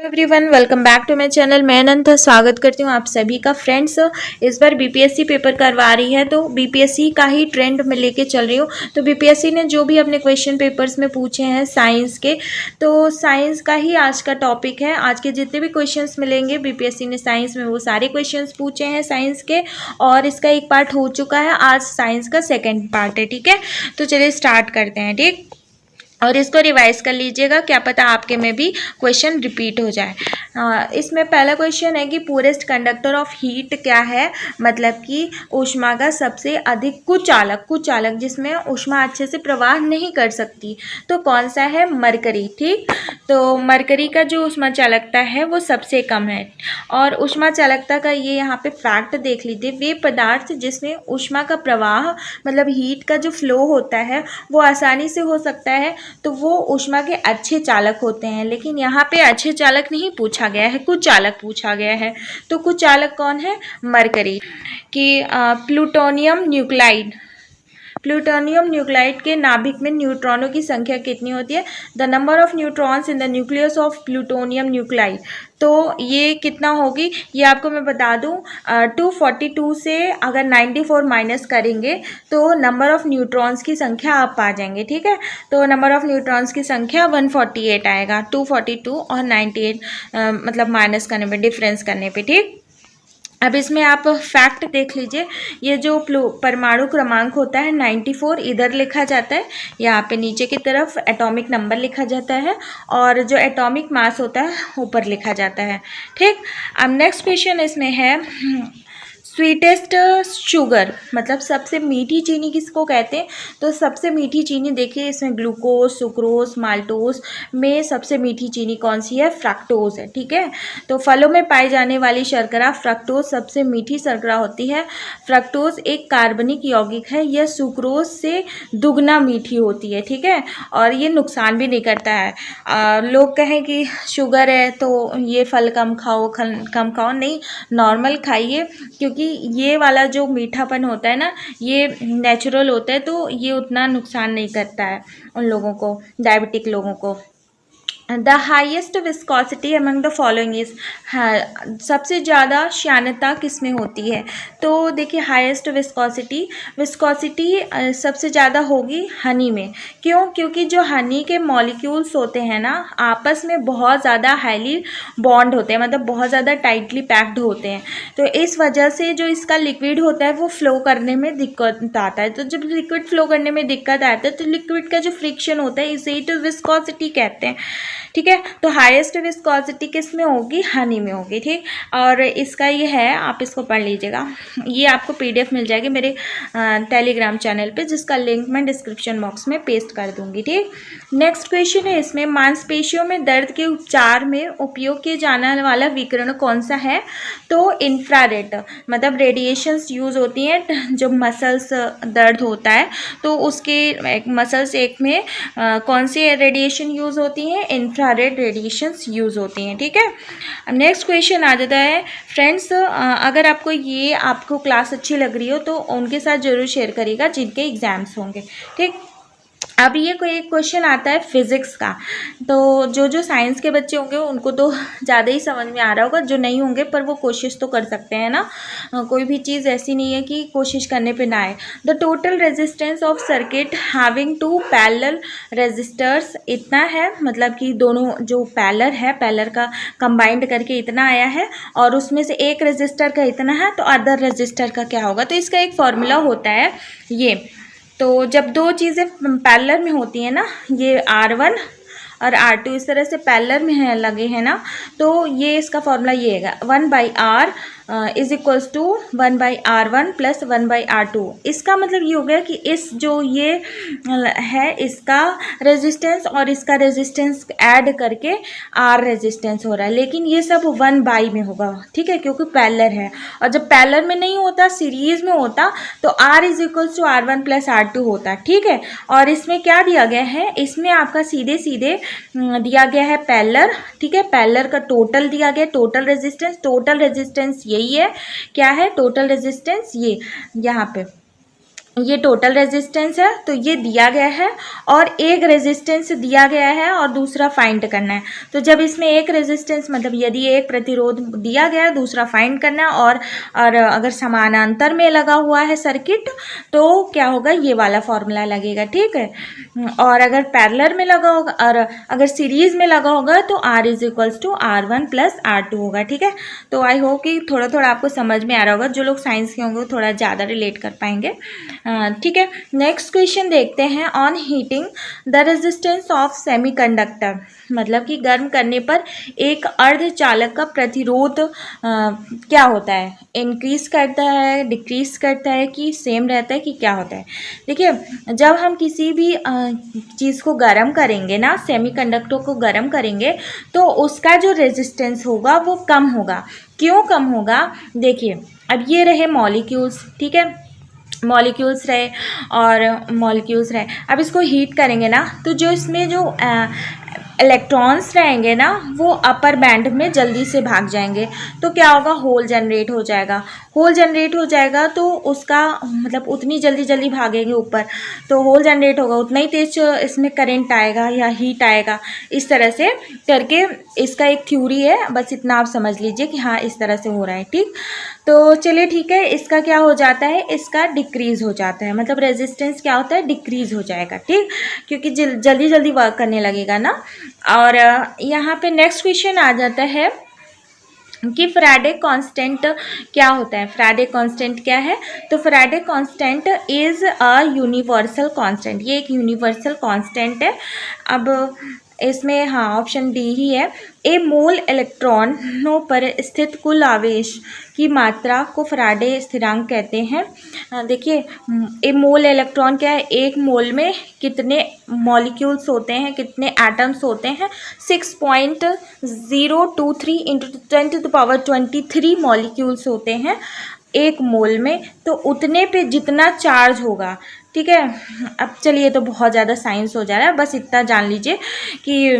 Everyone, welcome back to my channel. मैं अनंता स्वागत करती हूँ आप सभी का। फ्रेंड्स, इस बार बीपीएससी पेपर करवा रही है तो बीपीएससी का ही ट्रेंड में लेके चल रही हूँ। तो बीपीएससी ने जो भी अपने क्वेश्चन पेपर्स में पूछे हैं साइंस के, तो साइंस का ही आज का टॉपिक है। आज के जितने भी क्वेश्चंस मिलेंगे बीपीएससी ने साइंस में वो सारे क्वेश्चंस पूछे हैं साइंस के, और इसका एक पार्ट हो चुका है। आज साइंस का सेकेंड पार्ट है। ठीक है, तो चलिए स्टार्ट करते हैं। ठीक, और इसको रिवाइज कर लीजिएगा, क्या पता आपके में भी क्वेश्चन रिपीट हो जाए। इसमें पहला क्वेश्चन है कि पूरेस्ट कंडक्टर ऑफ हीट क्या है, मतलब कि ऊष्मा का सबसे अधिक कुचालक जिसमें ऊष्मा अच्छे से प्रवाह नहीं कर सकती, तो कौन सा है? मरकरी। ठीक, तो मरकरी का जो ऊष्मा चालकता है वो सबसे कम है। और ऊष्मा चालकता का ये यहाँ पे फैक्ट देख लीजिए, वे पदार्थ जिसमें ऊष्मा का प्रवाह मतलब हीट का जो फ्लो होता है वो आसानी से हो सकता है, तो वो ऊष्मा के अच्छे चालक होते हैं। लेकिन यहाँ पे अच्छे चालक नहीं पूछा गया है, कुछ चालक पूछा गया है। तो कुछ चालक कौन है? मरकरी। कि प्लूटोनियम न्यूक्लाइड के नाभिक में न्यूट्रॉनों की संख्या कितनी होती है? The number of neutrons in the nucleus of plutonium nuclide. तो ये कितना होगी, ये आपको मैं बता दूं, 242 से अगर 94 माइनस करेंगे तो नंबर ऑफ न्यूट्रॉन्स की संख्या आप पा जाएंगे। ठीक है, तो नंबर ऑफ न्यूट्रॉन्स की संख्या 148 आएगा। 242 और 98 मतलब माइनस करने पे, डिफरेंस करने पे। ठीक, अब इसमें आप फैक्ट देख लीजिए, ये जो परमाणु क्रमांक होता है 94 इधर लिखा जाता है, यहाँ पे नीचे की तरफ एटॉमिक नंबर लिखा जाता है, और जो एटॉमिक मास होता है ऊपर लिखा जाता है। ठीक, अब नेक्स्ट क्वेश्चन इसमें है स्वीटेस्ट शुगर, मतलब सबसे मीठी चीनी किसको कहते हैं? तो सबसे मीठी चीनी देखिए, इसमें ग्लूकोज, सुक्रोज, माल्टोज में सबसे मीठी चीनी कौन सी है? फ्रक्टोज है। ठीक है, तो फलों में पाई जाने वाली शर्करा फ्रक्टोज सबसे मीठी शर्करा होती है। फ्रक्टोज एक कार्बनिक यौगिक है, यह सुक्रोज से दुगना मीठी होती है। ठीक है, और ये नुकसान भी नहीं करता है। लोग कहें कि शुगर है तो ये फल कम खाओ, नहीं, नॉर्मल खाइए, क्योंकि ये वाला जो मीठापन होता है ना, ये नेचुरल होता है, तो ये उतना नुकसान नहीं करता है उन लोगों को, डायबिटिक लोगों को। The highest viscosity among the following is, सबसे ज़्यादा श्यानता किस में होती है? तो देखिए, हाईएस्ट विस्कोसिटी सबसे ज़्यादा होगी हनी में। क्यों? क्योंकि जो हनी के मॉलिक्यूल्स होते हैं ना, आपस में बहुत ज़्यादा हाईली बॉन्ड होते हैं, मतलब बहुत ज़्यादा टाइटली पैक्ड होते हैं, तो इस वजह से जो इसका लिक्विड होता है वो फ्लो करने में दिक्कत आता है। तो जब लिक्विड फ्लो करने में दिक्कत आता है तो लिक्विड का जो फ्रिक्शन होता है इसे तो विस्कोसिटी कहते हैं। ठीक है, तो हाईएस्ट विस्कोसिटी किस में होगी? हनी में होगी। ठीक, और इसका ये है, आप इसको पढ़ लीजिएगा, ये आपको पीडीएफ मिल जाएगी मेरे टेलीग्राम चैनल पे, जिसका लिंक मैं डिस्क्रिप्शन बॉक्स में पेस्ट कर दूंगी। ठीक, नेक्स्ट क्वेश्चन है इसमें, मांसपेशियों में दर्द के उपचार में उपयोग किए जाने वाला विकिरण कौन सा है? तो इंफ्रारेड, मतलब रेडिएशंस यूज़ होती हैं जब मसल्स दर्द होता है, तो उसके मसल्स एक में कौन सी रेडिएशन यूज़ होती हैं? इंफ्रारेड रेडिएशंस यूज़ होती हैं। ठीक है, अब नेक्स्ट क्वेश्चन आ जाता है। फ्रेंड्स, अगर आपको ये आपको क्लास अच्छी लग रही हो तो उनके साथ ज़रूर शेयर करिएगा जिनके एग्ज़ाम्स होंगे। ठीक, अब ये कोई एक क्वेश्चन आता है फिज़िक्स का, तो जो साइंस के बच्चे होंगे उनको तो ज़्यादा ही समझ में आ रहा होगा, जो नहीं होंगे पर वो कोशिश तो कर सकते हैं ना। कोई भी चीज़ ऐसी नहीं है कि कोशिश करने पे ना आए। The total resistance of circuit having two parallel resistors इतना है, मतलब कि दोनों जो पैरेलल का कंबाइंड करके इतना आया है, और उसमें से एक रेजिस्टर का इतना है, तो अदर रेजिस्टर का क्या होगा? तो इसका एक फॉर्मूला होता है ये। तो जब दो चीज़ें पैरेलल में होती हैं ना, ये R1 और R2 इस तरह से पैरेलल में है, लगे हैं ना, तो ये इसका फॉर्मूला ये है 1/R is equals to 1/R1 plus 1/R2। इसका मतलब ये हो गया कि इस जो ये है इसका रेजिस्टेंस और इसका रेजिस्टेंस ऐड करके R रेजिस्टेंस हो रहा है, लेकिन ये सब 1/, में होगा। ठीक है, क्योंकि पैरेलल है, और जब पैरेलल में नहीं होता, सीरीज में होता, तो R is equals to R1 plus R2 होता। ठीक है, और इसमें क्या दिया गया है? इसमें आपका सीधे दिया गया है पैरेलल। ठीक है, पैरेलल का टोटल दिया गया, टोटल रेजिस्टेंस यही है, क्या है टोटल रेजिस्टेंस? ये यहाँ पे ये टोटल रेजिस्टेंस है, तो ये दिया गया है और एक रेजिस्टेंस दिया गया है और दूसरा फाइंड करना है। तो जब इसमें एक रेजिस्टेंस मतलब यदि एक प्रतिरोध दिया गया है, दूसरा फाइंड करना है, और अगर समानांतर में लगा हुआ है सर्किट तो क्या होगा, ये वाला फॉर्मूला लगेगा, ठीक है। और अगर पैरेलल में लगा होगा और अगर सीरीज में लगा होगा तो R is equals to R1 plus R2 होगा, ठीक है। तो आई होप कि थोड़ा थोड़ा आपको समझ में आ रहा होगा, जो लोग साइंस के होंगे वो थोड़ा ज़्यादा रिलेट कर पाएंगे, ठीक है। नेक्स्ट क्वेश्चन देखते हैं, on heating the resistance of semiconductor, मतलब कि गर्म करने पर एक अर्धचालक का प्रतिरोध क्या होता है, इंक्रीज करता है, डिक्रीज करता है, कि सेम रहता है, कि क्या होता है। देखिए, जब हम किसी भी चीज़ को गर्म करेंगे ना, सेमीकंडक्टर को गर्म करेंगे, तो उसका जो रेजिस्टेंस होगा वो कम होगा। क्यों कम होगा, देखिए अब ये रहे मॉलिक्यूल्स, ठीक है, मॉलिक्यूल्स रहे और मॉलिक्यूल्स रहे, अब इसको हीट करेंगे ना, तो जो इसमें जो इलेक्ट्रॉन्स रहेंगे ना वो अपर बैंड में जल्दी से भाग जाएंगे, तो क्या होगा, होल जनरेट हो जाएगा। होल जनरेट हो जाएगा तो उसका मतलब उतनी जल्दी जल्दी भागेंगे ऊपर, तो होल जनरेट होगा, उतना ही तेज इसमें करंट आएगा या हीट आएगा। इस तरह से करके इसका एक थ्योरी है, बस इतना आप समझ लीजिए कि हाँ इस तरह से हो रहा है, ठीक। तो चलिए ठीक है, इसका क्या हो जाता है, इसका डिक्रीज हो जाता है, मतलब रेजिस्टेंस क्या होता है, डिक्रीज हो जाएगा, ठीक, क्योंकि जल्दी जल्दी वर्क करने लगेगा ना। और यहाँ पे नेक्स्ट क्वेश्चन आ जाता है कि फैराडे कांस्टेंट क्या होता है। फैराडे कांस्टेंट क्या है, तो Faraday constant is a universal constant, ये एक यूनिवर्सल कांस्टेंट है। अब इसमें हाँ ऑप्शन डी ही है, ए मोल इलेक्ट्रॉनों पर स्थित कुल आवेश की मात्रा को फैराडे स्थिरांक कहते हैं। देखिए, ए मोल इलेक्ट्रॉन क्या है, एक मोल में कितने मॉलिक्यूल्स होते हैं, कितने एटम्स होते हैं, 6.023 इंटू 10⁻23 मॉलिक्यूल्स होते हैं एक मोल में, तो उतने पे जितना चार्ज होगा, ठीक है। अब चलिए, तो बहुत ज़्यादा साइंस हो जा रहा है, बस इतना जान लीजिए कि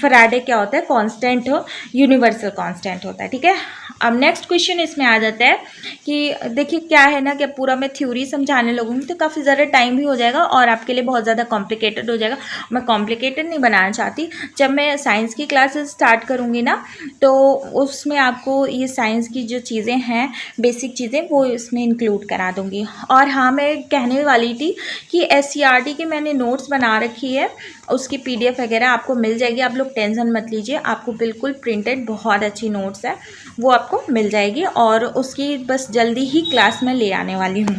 फैराडे क्या होता है, कांस्टेंट हो, यूनिवर्सल कांस्टेंट होता है, ठीक है। अब नेक्स्ट क्वेश्चन इसमें आ जाता है कि देखिए क्या है ना, कि पूरा मैं थ्योरी समझाने लगूँगी तो काफ़ी ज़्यादा टाइम भी हो जाएगा और आपके लिए बहुत ज़्यादा कॉम्प्लिकेटेड हो जाएगा। मैं कॉम्प्लिकेटेड नहीं बनाना चाहती, जब मैं साइंस की क्लासेस स्टार्ट करूँगी ना तो उसमें आपको ये साइंस की जो चीज़ें हैं, बेसिक चीज़ें, वो इसमें इंक्लूड करा दूँगी। और हाँ, मैं कहने वाली थी कि SCRT की मैंने नोट्स बना रखी है, उसकी PDF वगैरह आपको मिल जाएगी, आप लोग टेंशन मत लीजिए, आपको बिल्कुल प्रिंटेड बहुत अच्छी नोट्स है, वो आपको मिल जाएगी, और उसकी बस जल्दी ही क्लास में ले आने वाली हूँ।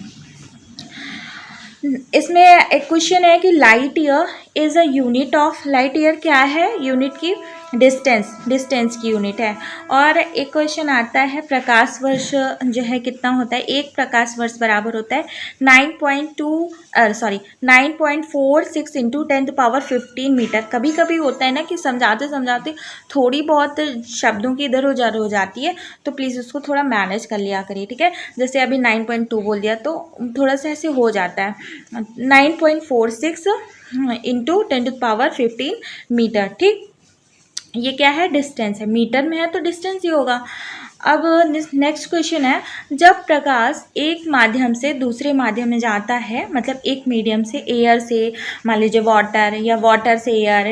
इसमें एक क्वेश्चन है कि light year is a unit of, light year क्या है, यूनिट की डिस्टेंस की यूनिट है। और एक क्वेश्चन आता है, प्रकाश वर्ष जो है कितना होता है, एक प्रकाश वर्ष बराबर होता है 9.46 इंटू 10⁻15 मीटर। कभी कभी होता है ना कि समझाते समझाते थोड़ी बहुत शब्दों की इधर उधर हो जाती है, तो प्लीज़ उसको थोड़ा मैनेज कर लिया करिए, ठीक है। जैसे अभी 9.2 बोल दिया तो थोड़ा सा ऐसे हो जाता है, 9.46 इंटू 10⁻15 मीटर, ठीक। ये क्या है, डिस्टेंस है, मीटर में है तो डिस्टेंस ही होगा। अब नेक्स्ट क्वेश्चन है, जब प्रकाश एक माध्यम से दूसरे माध्यम में जाता है, मतलब एक मीडियम से, एयर से, मान लीजिए वाटर, या वाटर से एयर,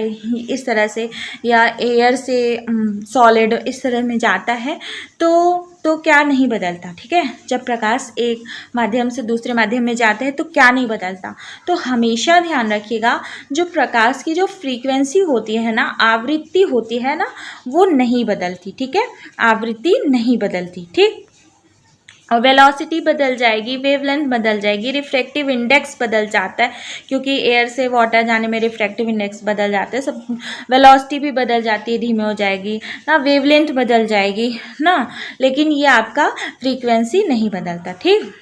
इस तरह से, या एयर से सॉलिड, इस तरह में जाता है, तो क्या नहीं बदलता, ठीक है। जब प्रकाश एक माध्यम से दूसरे माध्यम में जाता है तो क्या नहीं बदलता, तो हमेशा ध्यान रखिएगा, जो प्रकाश की जो फ्रीक्वेंसी होती है ना, आवृत्ति होती है ना, वो नहीं बदलती, ठीक है, आवृत्ति नहीं बदलती, ठीक। और वेलोसिटी बदल जाएगी, वेवलेंथ बदल जाएगी, रिफ्रैक्टिव इंडेक्स बदल जाता है, क्योंकि एयर से वाटर जाने में रिफ्रैक्टिव इंडेक्स बदल जाता है, सब वेलोसिटी भी बदल जाती है, धीमे हो जाएगी ना, वेवलेंथ बदल जाएगी ना, लेकिन ये आपका फ्रीक्वेंसी नहीं बदलता, ठीक।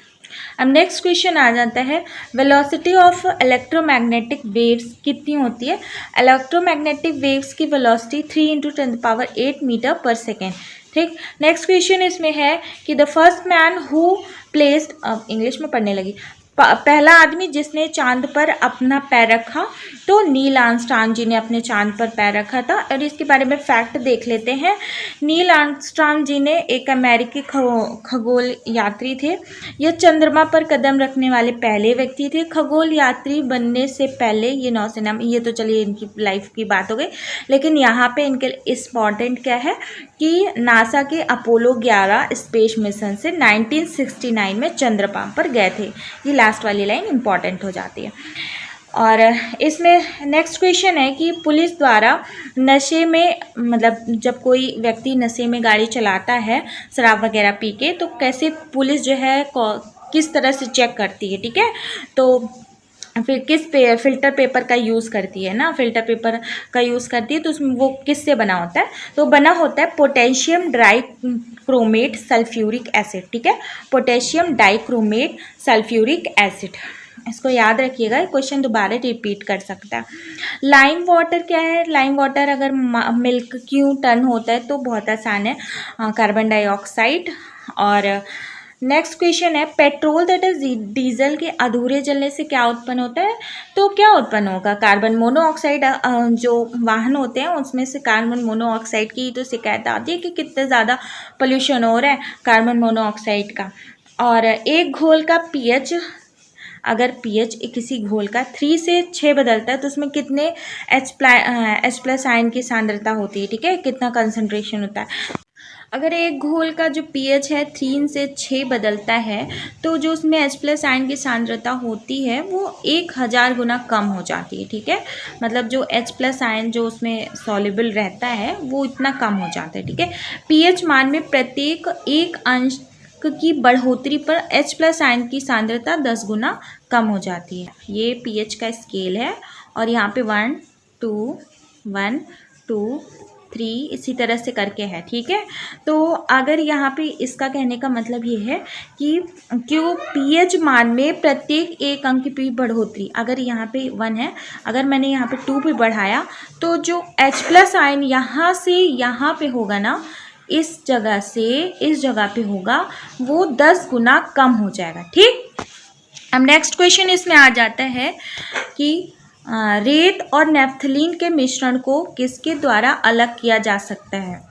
अब नेक्स्ट क्वेश्चन आ जाता है, वेलोसिटी ऑफ इलेक्ट्रोमैग्नेटिक वेव्स कितनी होती है। इलेक्ट्रोमैग्नेटिक वेव्स की वेलोसिटी 3 इंटू 10⁸ मीटर पर सेकेंड, ठीक। नेक्स्ट क्वेश्चन इसमें है कि the first man who placed, अब इंग्लिश में पढ़ने लगी, पहला आदमी जिसने चांद पर अपना पैर रखा, तो नील आर्मस्ट्रांग जी ने अपने चांद पर पैर रखा था। और इसके बारे में फैक्ट देख लेते हैं। नील आर्मस्ट्रांग जी ने एक अमेरिकी खगोल यात्री थे। यह चंद्रमा पर कदम रखने वाले पहले व्यक्ति थे। खगोल यात्री बनने से पहले ये नौसेना में, ये तो चलिए इनकी लाइफ की बात हो गई, लेकिन यहाँ पे इनके इम्पॉर्टेंट क्या है कि नासा के अपोलो 11 स्पेस मिशन से 1969 में चंद्रमा पर गए थे। ये लास्ट वाली लाइन इंपॉर्टेंट हो जाती है। और इसमें नेक्स्ट क्वेश्चन है कि पुलिस द्वारा नशे में, मतलब जब कोई व्यक्ति नशे में गाड़ी चलाता है शराब वगैरह पी के, तो कैसे पुलिस जो है किस तरह से चेक करती है, ठीक है। तो फिर फिल्टर पेपर का यूज़ करती है ना, फिल्टर पेपर का यूज़ करती है, तो उसमें वो किससे बना होता है, तो बना होता है पोटेशियम डाइक्रोमेट सल्फ्यूरिक एसिड, ठीक है, पोटेशियम डाइक्रोमेट सल्फ्यूरिक एसिड। इसको याद रखिएगा, क्वेश्चन दोबारा रिपीट कर सकता है। लाइम वाटर क्या है, लाइम वाटर अगर मिल्क क्यों टर्न होता है, तो बहुत आसान है, कार्बन डाइऑक्साइड। और नेक्स्ट क्वेश्चन है पेट्रोल दैट इज डीजल के अधूरे जलने से क्या उत्पन्न होता है, तो क्या उत्पन्न होगा, कार्बन मोनोऑक्साइड। जो वाहन होते हैं उसमें से कार्बन मोनोऑक्साइड की तो शिकायत आती है कि कितना ज़्यादा पोल्यूशन हो रहा है कार्बन मोनोऑक्साइड का। और एक घोल का पीएच, अगर पीएच किसी घोल का 3 से 6 बदलता है, तो उसमें कितने H+ आयन की सांद्रता होती है, ठीक है, कितना कंसंट्रेशन होता है। अगर एक घोल का जो pH है 3 से 6 बदलता है, तो जो उसमें H+ आयन की सांद्रता होती है वो 1000 गुना कम हो जाती है, ठीक है, मतलब जो H+ आयन जो उसमें सॉल्युबल रहता है वो इतना कम हो जाता है, ठीक है। pH मान में प्रत्येक 1 अंश की बढ़ोतरी पर H+ आयन की सांद्रता 10 गुना कम हो जाती है। ये pH का स्केल है, और यहाँ पे 1 2 1 2 3 इसी तरह से करके है, ठीक है। तो अगर यहाँ पे इसका कहने का मतलब ये है कि क्यों pH मान में प्रत्येक 1 अंक की बढ़ोतरी, अगर यहाँ पे 1 है, अगर मैंने यहाँ पे 2 पे बढ़ाया, तो जो H+ आयन यहाँ से यहाँ पे होगा ना, इस जगह से इस जगह पे होगा, वो 10 गुना कम हो जाएगा, ठीक। अब नेक्स्ट क्वेश्चन इसमें आ जाता है कि रेत और नेफ्थलीन के मिश्रण को किसके द्वारा अलग किया जा सकता है,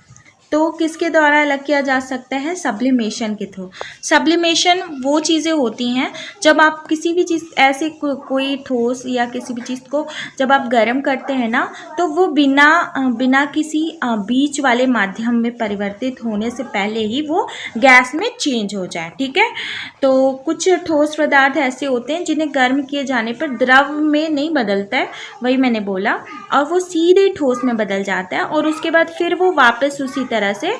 तो किसके द्वारा अलग किया जा सकता है, सब्लिमेशन के थ्रू। सब्लिमेशन वो चीज़ें होती हैं जब आप किसी भी चीज़ ऐसे कोई ठोस या किसी भी चीज़ को जब आप गर्म करते हैं ना, तो वो बिना किसी बीच वाले माध्यम में परिवर्तित होने से पहले ही वो गैस में चेंज हो जाए, ठीक है। तो कुछ ठोस पदार्थ ऐसे होते हैं जिन्हें गर्म किए जाने पर द्रव में नहीं बदलता है, वही मैंने बोला, और वो सीधे ठोस में बदल जाता है, और उसके बाद फिर वो वापस उसी तरह से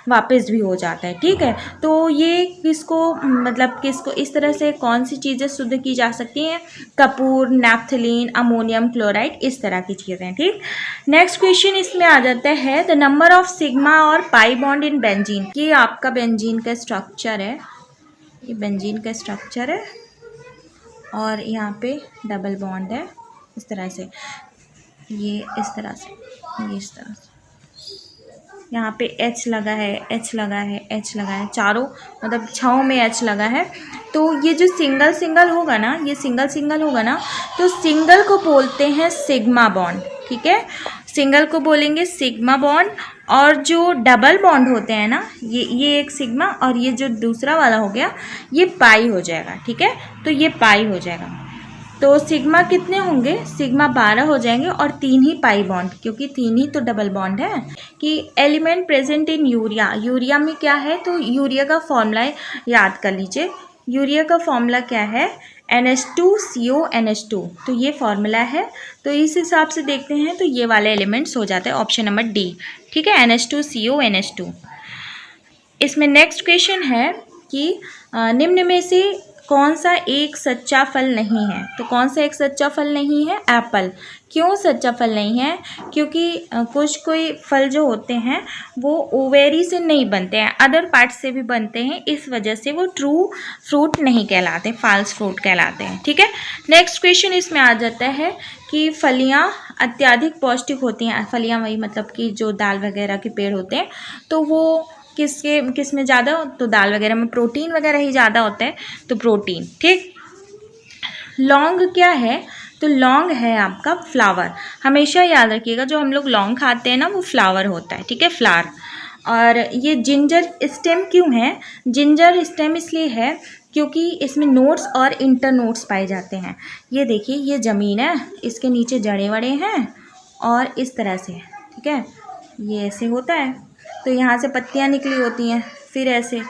वापस भी हो जाता है, ठीक है। तो ये किसको इस तरह से कौन सी चीज़ें शुद्ध की जा सकती हैं, कपूर, नैफ्थलीन, अमोनियम क्लोराइड, इस तरह की चीज़ें, ठीक। नेक्स्ट क्वेश्चन इसमें आ जाता है द नंबर ऑफ सिग्मा और पाई बॉन्ड इन बेंजीन। ये आपका बेंजीन का स्ट्रक्चर है, ये बेंजीन का स्ट्रक्चर है, और यहाँ पे डबल बॉन्ड है इस तरह से, ये इस तरह से, ये इस तरह से, यहाँ पे H लगा है, H लगा है, H लगा है, चारों मतलब छाँव में H लगा है। तो ये जो सिंगल सिंगल होगा ना, ये सिंगल सिंगल होगा ना, तो सिंगल को बोलते हैं सिग्मा बॉन्ड, ठीक है, सिंगल को बोलेंगे सिग्मा बॉन्ड। और जो डबल बॉन्ड होते हैं ना, ये एक सिग्मा, और ये जो दूसरा वाला हो गया ये पाई हो जाएगा, ठीक है, तो ये पाई हो जाएगा। तो सिग्मा कितने होंगे, सिग्मा 12 हो जाएंगे, और 3 ही पाई बॉन्ड, क्योंकि 3 ही तो डबल बॉन्ड है। कि element present in urea, urea में क्या है, तो यूरिया का फॉर्मूला याद कर लीजिए। यूरिया का फॉर्मूला क्या है, NH2CO NH2, तो ये फॉर्मूला है। तो इस हिसाब से देखते हैं तो ये वाले एलिमेंट्स हो जाते हैं, ऑप्शन नंबर डी, ठीक है, NH2CO NH2। इसमें नेक्स्ट क्वेश्चन है कि निम्न में से कौन सा एक सच्चा फल नहीं है, तो कौन सा एक सच्चा फल नहीं है, एप्पल। क्यों सच्चा फल नहीं है, क्योंकि कोई फल जो होते हैं वो ओवेरी से नहीं बनते हैं, अदर पार्ट से भी बनते हैं, इस वजह से वो ट्रू फ्रूट नहीं कहलाते, फॉल्स फ्रूट कहलाते हैं, ठीक है। नेक्स्ट क्वेश्चन इसमें आ जाता है कि फलियां अत्यधिक पौष्टिक होती हैं, फलियां वही मतलब कि जो दाल वगैरह के पेड़ होते हैं, तो वो किस में ज़्यादा, तो दाल वगैरह में प्रोटीन वगैरह ही ज़्यादा होता है, तो प्रोटीन, ठीक। लौंग क्या है? तो लौंग है आपका फ्लावर। हमेशा याद रखिएगा, जो हम लोग लौंग खाते हैं ना वो फ्लावर होता है, ठीक है, फ्लावर। और ये जिंजर स्टेम क्यों है? जिंजर स्टेम इसलिए है क्योंकि इसमें नोट्स और इंटर नोट्स पाए जाते हैं। ये देखिए, ये ज़मीन है, इसके नीचे जड़े वड़े हैं और इस तरह से, ठीक है, ये ऐसे होता है। तो यहाँ से पत्तियाँ निकली होती हैं, फिर ऐसे।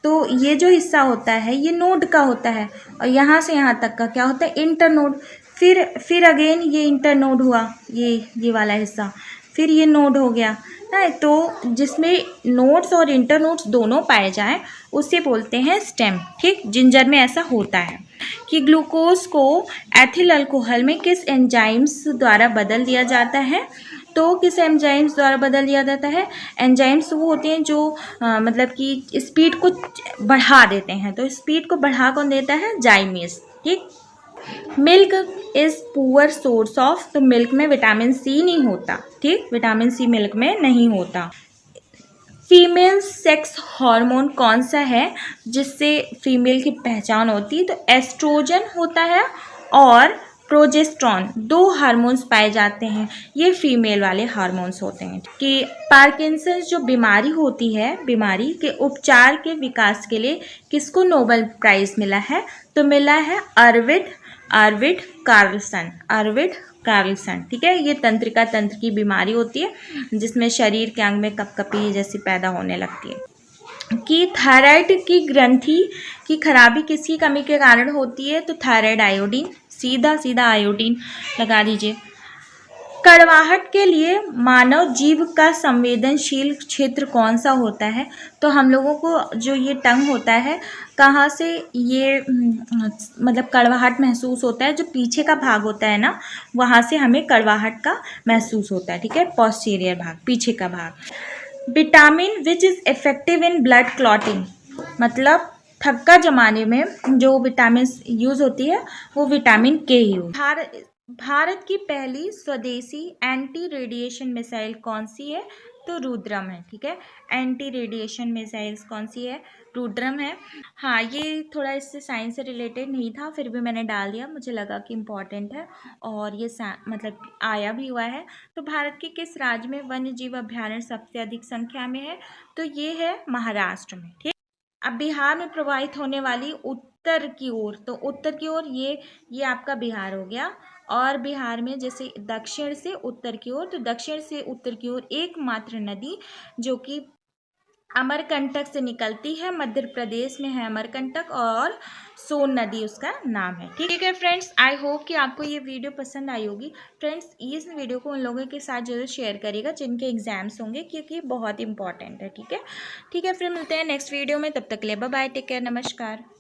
तो ये जो हिस्सा होता है ये नोड का होता है, और यहाँ से यहाँ तक का क्या होता है? Inter node. फिर अगेन ये इंटर नोड हुआ, ये वाला हिस्सा, फिर ये नोड हो गया ना। तो जिसमें नोड्स और इंटर नोड्स दोनों पाए जाएं उसे बोलते हैं स्टेम, ठीक। जिंजर में ऐसा होता है कि ग्लूकोज को एथिल अल्कोहल में किस एंजाइम्स द्वारा बदल दिया जाता है? तो किस एंजाइम्स द्वारा बदल दिया जाता है? एंजाइम्स वो होते हैं जो मतलब कि स्पीड को बढ़ा देते हैं। तो स्पीड को बढ़ा कौन देता है? जाइमेस, ठीक। Milk is poor source of, तो मिल्क में विटामिन सी नहीं होता, ठीक, विटामिन सी मिल्क में नहीं होता। फीमेल सेक्स हार्मोन कौन सा है जिससे फीमेल की पहचान होती है? तो एस्ट्रोजन होता है और प्रोजेस्टेरॉन, दो हार्मोन्स पाए जाते हैं, ये फीमेल वाले हार्मोन्स होते हैं। कि पार्किंसंस जो बीमारी होती है, बीमारी के उपचार के विकास के लिए किसको नोबेल प्राइज़ मिला है? तो मिला है आर्विड कार्लसन, ठीक है। ये तंत्रिका तंत्र की बीमारी होती है जिसमें शरीर के अंग में कपकपी जैसी पैदा होने लगती है। कि थायराइड की ग्रंथि की खराबी किसकी कमी के कारण होती है? तो थायराइड आयोडीन, सीधा आयोडीन लगा दीजिए। कड़वाहट के लिए मानव जीव का संवेदनशील क्षेत्र कौन सा होता है? तो हम लोगों को जो ये टंग होता है, कहाँ से ये मतलब कड़वाहट महसूस होता है? जो पीछे का भाग होता है ना, वहाँ से हमें कड़वाहट का महसूस होता है, ठीक है, पोस्टीरियर भाग, पीछे का भाग। Vitamin which is effective in blood clotting, मतलब थक्का जमाने में जो विटामिन यूज़ होती है वो विटामिन के ही। भारत की पहली स्वदेशी एंटी रेडिएशन मिसाइल कौन सी है? तो रुद्रम है, ठीक है। एंटी रेडिएशन मिसाइल्स कौन सी है? रुद्रम है। हाँ, ये थोड़ा इससे साइंस से रिलेटेड नहीं था, फिर भी मैंने डाल दिया, मुझे लगा कि इम्पॉर्टेंट है और ये मतलब आया भी हुआ है। तो भारत के किस राज्य में वन्य जीव अभ्यारण्य सबसे अधिक संख्या में है? तो ये है महाराष्ट्र में, ठीक। अब बिहार में प्रवाहित होने वाली उत्तर की ओर, तो उत्तर की ओर ये आपका बिहार हो गया। और बिहार में जैसे दक्षिण से उत्तर की ओर, तो दक्षिण से उत्तर की ओर एकमात्र नदी जो कि अमरकंटक से निकलती है, मध्य प्रदेश में है अमरकंटक, और सोन नदी उसका नाम है, ठीक है फ्रेंड्स। आई होप कि आपको ये वीडियो पसंद आई होगी। फ्रेंड्स, इस वीडियो को उन लोगों के साथ जरूर शेयर करिएगा जिनके एग्जाम्स होंगे, क्योंकि बहुत इंपॉर्टेंट है, ठीक है। फिर मिलते हैं नेक्स्ट वीडियो में, तब तक के लिए बाय बाय, टेक केयर, नमस्कार।